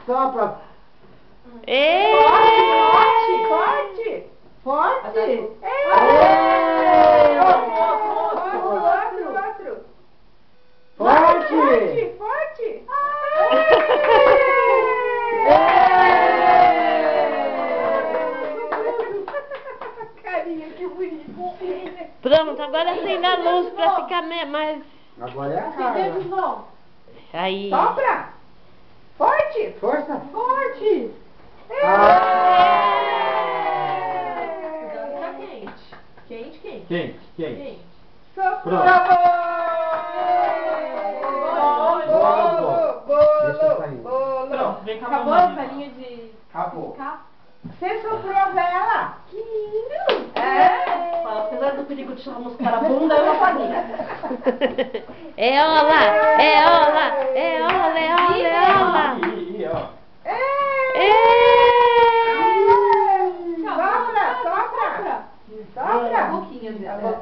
Sopra. Forte! Forte! Outro! Forte! Forte! Carinha, que bonito! Pronto, agora acende a luz pra ficar mais... Agora é a cara. Aí. Sopra! Forte! Força. Forte! Tá quente. Quente. Quente. Soprou! Bolo! Pronto, vem cá. Acabou a farinha de... Acabou. Você soprou a vela! Que lindo! É! Apesar do perigo de chamuscar a bunda, eu não fazia. É ola! É ola! É ola! É ola! É ola! Ih, ó. Sopra! Sopra! A boquinha dela.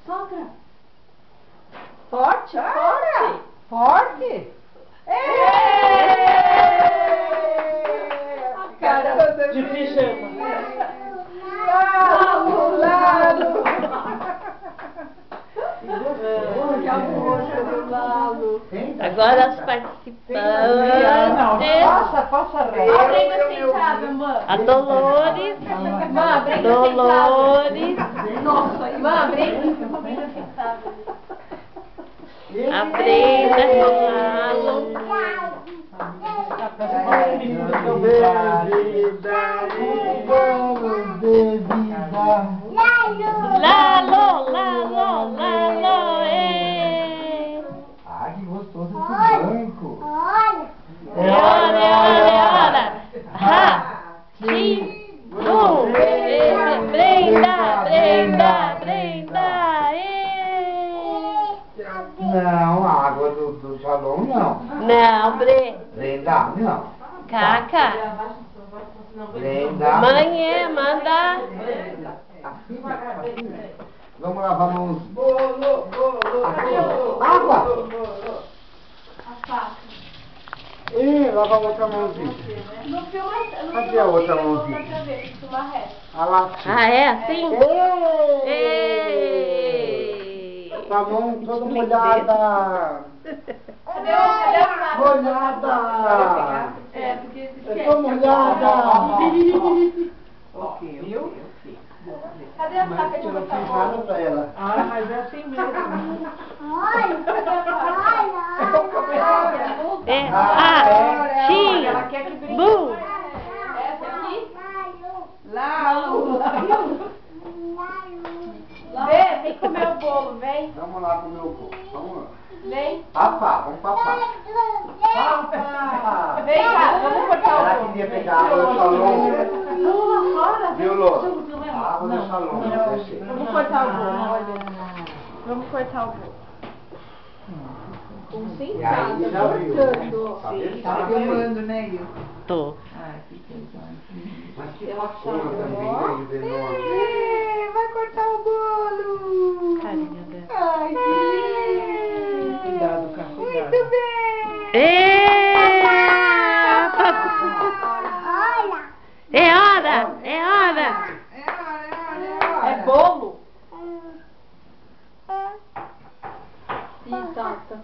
Sopra. Forte! Forte! Cara, De pijama. Lalo! Que amor do Lalo! Agora os participantes. Passa Aprenda sentada, mãe. A Dolores. Mãe, aprenda Dolores. Nossa, mãe, aprenda sentada. Aprenda com Lalo. Lalo, Lalo, Lalo. Ah, que gostoso esse branco. É hora, é hora, é hora. Ratinho. Brenda. Não, a água do salão não. Não, Brenda, não. Caca. Brenda. Mãe, manda. Vamos lavar a mãozinha. Bolo! Água! A faca. Ih, lava a outra mãozinha. Não filma. Cadê a outra mãozinha? A latinha. Ah, é assim? Ei! Com a mão toda molhada. Cadê a faca? Molhada. É, porque... Eu tô molhada. Viu? Cadê a faca de Eu não botar fiz bolo? nada pra ela. Ah, mas é assim mesmo. É Ela quer que brinque. Ratinho. Essa aqui? Lalo! Vem comer o bolo, vem. Vamos lá comer o bolo. Vamos lá. Vem. Papá, vamos papar. Papá. Vem cá, vamos cortar o Ela bolo. queria pegar a água do salão. Pula fora. Viu, Lô? A água do salão. Não deixei. Vamos cortar o bolo, olha. Vamos cortar o bolo. E aí já viu, né? Tá vendo? Tá filmando, né, Gil? Tô. Mas que bacana também, né, Ivenona? Vai cortar o bolo! Carinha dela. Ai, que lindo! Cuidado, cara, cuidado. Muito bem! É hora! É bolo? Ih, Tata.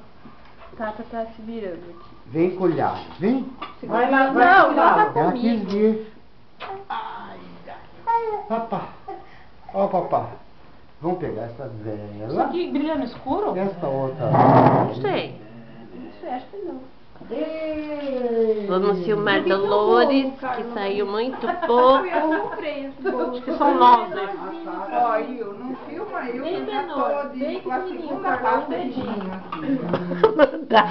Tata tá se virando aqui. Vem colhado, vem. Vai lá, não tá Ela comigo. quis vir. Papá. Ó, papá. Vamos pegar essa vela. Isso aqui brilha no escuro? E essa outra. Não sei. Não sei, acho que não. Ei. Vamos filmar Dolores, que saiu muito pouco. Eu comprei esse bolo. Acho que são nós. Ó, eu não filma, eu Bem já menor, tô bem com a pequenininho, segunda Carol, parte um dedinho. aqui. Não dá.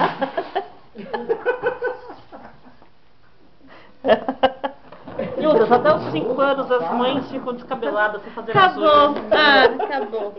Ilda, até os 5 anos as mães ficam descabeladas sem fazer Acabou. as unhas. Acabou.